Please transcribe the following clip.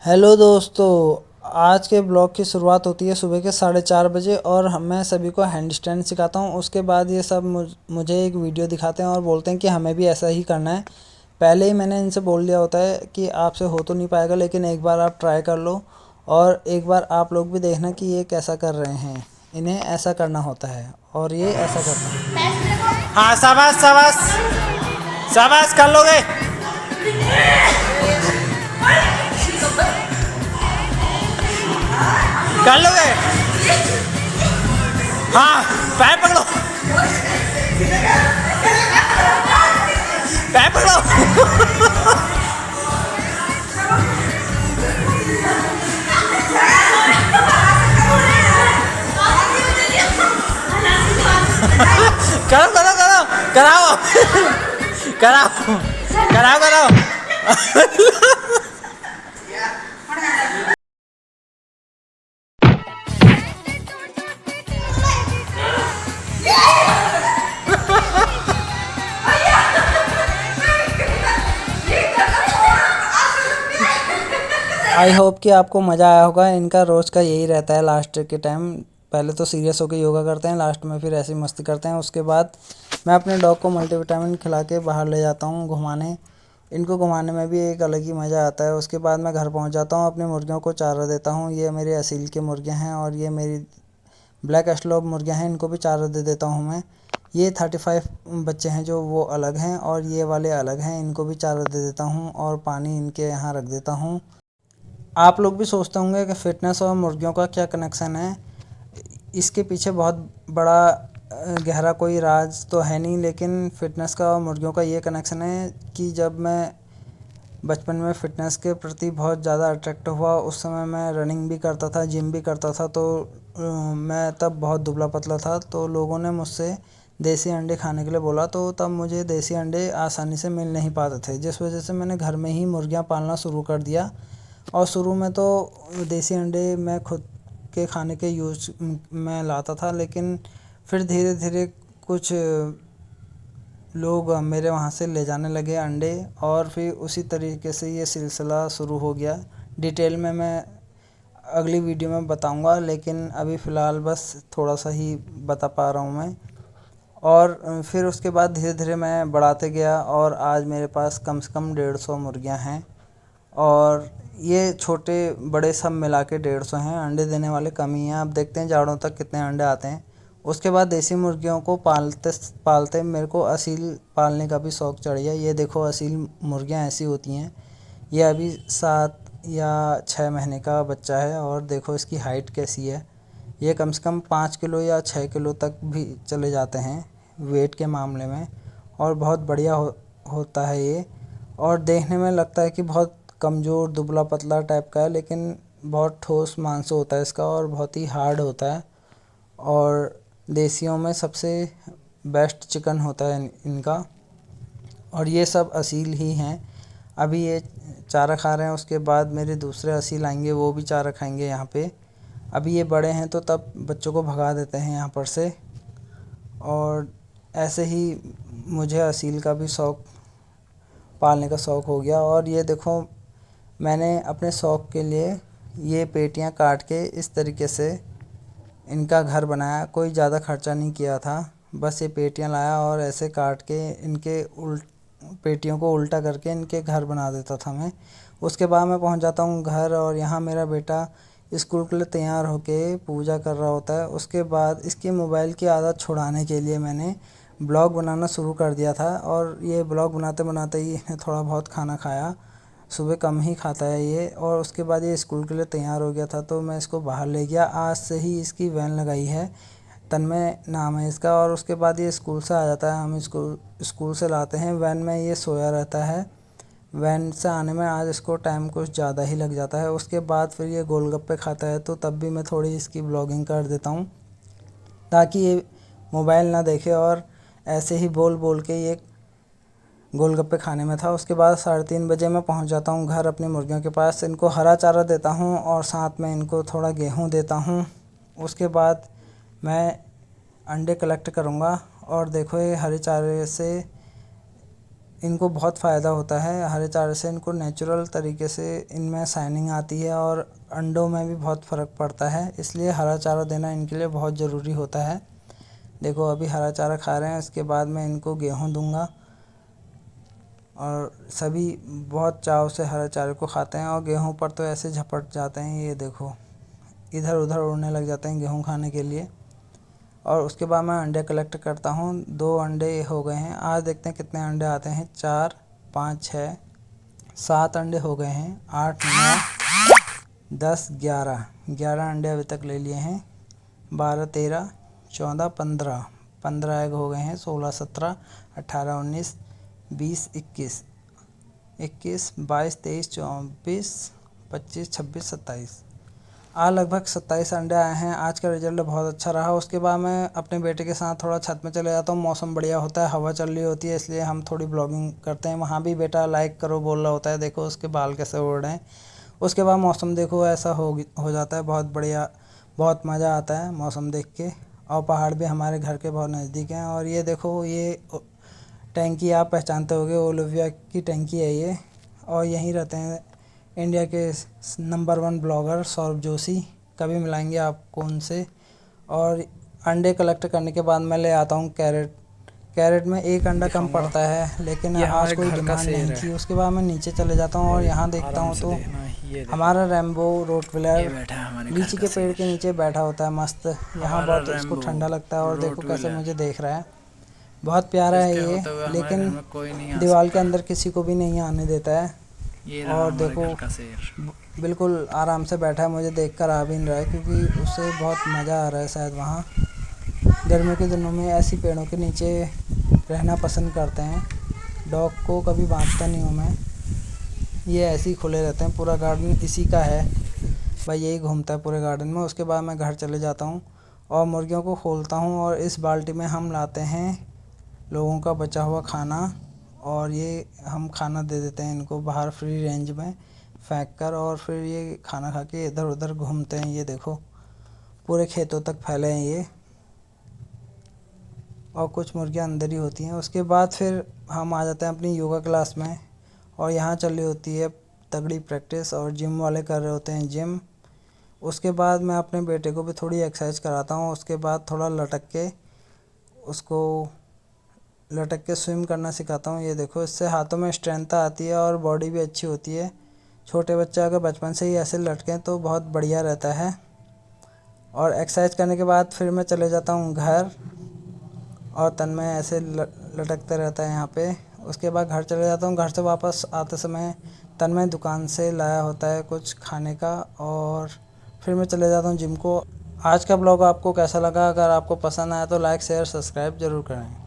Hello दोस्तों। आज के ब्लॉग की शुरुआत होती है सुबह के 4:30 बजे और मैं सभी को हैंड स्टैंड सिखाता हूँ। उसके बाद ये सब मुझे एक वीडियो दिखाते हैं और बोलते हैं कि हमें भी ऐसा ही करना है। पहले ही मैंने इनसे बोल दिया होता है कि आपसे हो तो नहीं पाएगा, लेकिन एक बार आप ट्राई कर लो और एक बार आप लोग भी देखना कि ये कैसा कर रहे हैं। इन्हें ऐसा करना होता है और ये ऐसा करते हैं। हाँ, शाबाश शाबाश शाबाश, कर लोगे। कर लोगे। हाँ, पैर पकड़ो, पैर पकड़ो। करो करो करो, कराओ कराओ कराओ कराओ। आई होप कि आपको मज़ा आया होगा। इनका रोज़ का यही रहता है। लास्ट के टाइम पहले तो सीरियस होकर योगा करते हैं, लास्ट में फिर ऐसी मस्ती करते हैं। उसके बाद मैं अपने डॉग को मल्टीविटामिन खिला के बाहर ले जाता हूँ घुमाने। इनको घुमाने में भी एक अलग ही मज़ा आता है। उसके बाद मैं घर पहुँच जाता हूँ, अपनी मुर्गियों को चारा देता हूँ। ये मेरे असील के मुर्गियाँ हैं और ये मेरी ब्लैक एस्लोप मुर्गियाँ हैं, इनको भी चारा दे देता हूँ मैं। ये 35 बच्चे हैं जो वो अलग हैं और ये वाले अलग हैं, इनको भी चारा दे देता हूँ और पानी इनके यहाँ रख देता हूँ। आप लोग भी सोचते होंगे कि फ़िटनेस और मुर्गियों का क्या कनेक्शन है। इसके पीछे बहुत बड़ा गहरा कोई राज तो है नहीं, लेकिन फ़िटनेस का और मुर्गियों का ये कनेक्शन है कि जब मैं बचपन में फ़िटनेस के प्रति बहुत ज़्यादा अट्रैक्ट हुआ, उस समय मैं रनिंग भी करता था, जिम भी करता था। तो मैं तब बहुत दुबला पतला था, तो लोगों ने मुझसे देसी अंडे खाने के लिए बोला। तो तब मुझे देसी अंडे आसानी से मिल नहीं पाते थे, जिस वजह से मैंने घर में ही मुर्गियाँ पालना शुरू कर दिया। और शुरू में तो देसी अंडे मैं खुद के खाने के यूज़ में लाता था, लेकिन फिर धीरे धीरे कुछ लोग मेरे वहाँ से ले जाने लगे अंडे और फिर उसी तरीके से ये सिलसिला शुरू हो गया। डिटेल में मैं अगली वीडियो में बताऊंगा, लेकिन अभी फ़िलहाल बस थोड़ा सा ही बता पा रहा हूँ मैं। और फिर उसके बाद धीरे धीरे मैं बढ़ाते गया और आज मेरे पास कम से कम 150 मुर्गियाँ हैं और ये छोटे बड़े सब मिला के 150 हैं। अंडे देने वाले कम ही हैं। आप देखते हैं जाड़ों तक कितने अंडे आते हैं। उसके बाद देसी मुर्गियों को पालते पालते मेरे को असील पालने का भी शौक़ चढ़ गया। ये देखो, असील मुर्गियाँ ऐसी होती हैं। ये अभी 7 या 6 महीने का बच्चा है और देखो इसकी हाइट कैसी है। ये कम से कम 5 किलो या 6 किलो तक भी चले जाते हैं वेट के मामले में और बहुत बढ़िया होता है ये। और देखने में लगता है कि बहुत कमज़ोर दुबला पतला टाइप का है, लेकिन बहुत ठोस मांस होता है इसका और बहुत ही हार्ड होता है। और देसियों में सबसे बेस्ट चिकन होता है इनका। और ये सब असील ही हैं। अभी ये चारा खा रहे हैं, उसके बाद मेरे दूसरे असील आएंगे, वो भी चारा खाएंगे यहाँ पे। अभी ये बड़े हैं तो तब बच्चों को भगा देते हैं यहाँ पर से। और ऐसे ही मुझे असील का भी शौक़ पालने का शौक़ हो गया। और ये देखो, मैंने अपने शौक़ के लिए ये पेटियाँ काट के इस तरीके से इनका घर बनाया। कोई ज़्यादा खर्चा नहीं किया था, बस ये पेटियाँ लाया और ऐसे काट के इनके पेटियों को उल्टा करके इनके घर बना देता था मैं। उसके बाद मैं पहुंच जाता हूं घर और यहाँ मेरा बेटा स्कूल के लिए तैयार होके पूजा कर रहा होता है। उसके बाद इसकी मोबाइल की आदत छुड़ाने के लिए मैंने ब्लॉग बनाना शुरू कर दिया था और ये ब्लॉग बनाते बनाते ही थोड़ा बहुत खाना खाया। सुबह कम ही खाता है ये। और उसके बाद ये स्कूल के लिए तैयार हो गया था, तो मैं इसको बाहर ले गया। आज से ही इसकी वैन लगाई है, तन्मय नाम है इसका। और उसके बाद ये स्कूल से आ जाता है, हम स्कूल से लाते हैं। वैन में ये सोया रहता है। वैन से आने में आज इसको टाइम कुछ ज़्यादा ही लग जाता है। उसके बाद फिर ये गोलगप्पे खाता है, तो तब भी मैं थोड़ी इसकी ब्लॉगिंग कर देता हूँ ताकि ये मोबाइल ना देखे और ऐसे ही बोल बोल के ये गोलगप्पे खाने में था। उसके बाद 3:30 बजे मैं पहुंच जाता हूं घर अपनी मुर्गियों के पास। इनको हरा चारा देता हूं और साथ में इनको थोड़ा गेहूं देता हूं। उसके बाद मैं अंडे कलेक्ट करूंगा और देखो, ये हरे चारे से इनको बहुत फ़ायदा होता है। हरे चारे से इनको नेचुरल तरीके से इनमें शाइनिंग आती है और अंडों में भी बहुत फ़र्क पड़ता है, इसलिए हरा चारा देना इनके लिए बहुत ज़रूरी होता है। देखो अभी हरा चारा खा रहे हैं, इसके बाद मैं इनको गेहूँ दूंगा और सभी बहुत चाव से हरे चारे को खाते हैं और गेहूँ पर तो ऐसे झपट जाते हैं, ये देखो इधर उधर उड़ने लग जाते हैं गेहूँ खाने के लिए। और उसके बाद मैं अंडे कलेक्ट करता हूँ। 2 अंडे हो गए हैं, आज देखते हैं कितने अंडे आते हैं। 4 5 6 7 अंडे हो गए हैं। 8 9 10 11 अंडे अभी तक ले लिए हैं। 12 13 14 15 एग हो गए हैं। 16 17 18 19 20 21 22 23 24 25 26 27 आज लगभग 27 अंडे आए हैं। आज का रिजल्ट बहुत अच्छा रहा। उसके बाद मैं अपने बेटे के साथ थोड़ा छत में चले जाता हूँ। मौसम बढ़िया होता है, हवा चल रही होती है, इसलिए हम थोड़ी ब्लॉगिंग करते हैं। वहाँ भी बेटा लाइक करो बोल रहा होता है, देखो उसके बाल कैसे उड़ रहे हैं। उसके बाद मौसम देखो ऐसा हो जाता है, बहुत बढ़िया, बहुत मज़ा आता है मौसम देख के। और पहाड़ भी हमारे घर के बहुत नज़दीक हैं। और ये देखो ये टैंकी आप पहचानते होगे, ओलिविया की टैंकी है ये। और यहीं रहते हैं इंडिया के नंबर 1 ब्लॉगर सौरभ जोशी, कभी मिलाएंगे आपको उनसे। और अंडे कलेक्ट करने के बाद मैं ले आता हूँ कैरेट में एक अंडा कम पड़ता है, लेकिन आज कोई डिमांड नहीं थी। उसके बाद मैं नीचे चले जाता हूँ और यहाँ देखता हूँ तो हमारा रैम्बो रोटविलर लीची के पेड़ के नीचे बैठा होता है मस्त। यहाँ बहुत इसको ठंडा लगता है और देखो कैसे मुझे देख रहा है, बहुत प्यारा है ये, लेकिन दीवार के अंदर किसी को भी नहीं आने देता है। और देखो बिल्कुल आराम से बैठा है, मुझे देखकर आ भी नहीं रहा है क्योंकि उसे बहुत मज़ा आ रहा है शायद। वहाँ गर्मियों के दिनों में ऐसी पेड़ों के नीचे रहना पसंद करते हैं। डॉग को कभी बांधता नहीं हूँ मैं, ये ऐसे ही खुले रहते हैं। पूरा गार्डन इसी का है भाई, यही घूमता है पूरे गार्डन में। उसके बाद मैं घर चले जाता हूँ और मुर्गियों को खोलता हूँ और इस बाल्टी में हम लाते हैं लोगों का बचा हुआ खाना और ये हम खाना दे देते हैं इनको बाहर फ्री रेंज में फेंक कर। और फिर ये खाना खा के इधर उधर घूमते हैं, ये देखो पूरे खेतों तक फैले हैं ये। और कुछ मुर्गियाँ अंदर ही होती हैं। उसके बाद फिर हम आ जाते हैं अपनी योगा क्लास में और यहाँ चल रही होती है तगड़ी प्रैक्टिस और जिम वाले कर रहे होते हैं जिम। उसके बाद मैं अपने बेटे को भी थोड़ी एक्सरसाइज कराता हूँ। उसके बाद थोड़ा लटक के स्विम करना सिखाता हूँ। ये देखो इससे हाथों में स्ट्रेंथ आती है और बॉडी भी अच्छी होती है। छोटे बच्चे अगर बचपन से ही ऐसे लटकें तो बहुत बढ़िया रहता है। और एक्सरसाइज करने के बाद फिर मैं चले जाता हूँ घर और तन्मय ऐसे लटकते रहता है यहाँ पे। उसके बाद घर चले जाता हूँ। घर से वापस आते समय तन्मय दुकान से लाया होता है कुछ खाने का और फिर मैं चले जाता हूँ जिम को। आज का ब्लॉग आपको कैसा लगा? अगर आपको पसंद आया तो लाइक शेयर सब्सक्राइब ज़रूर करें।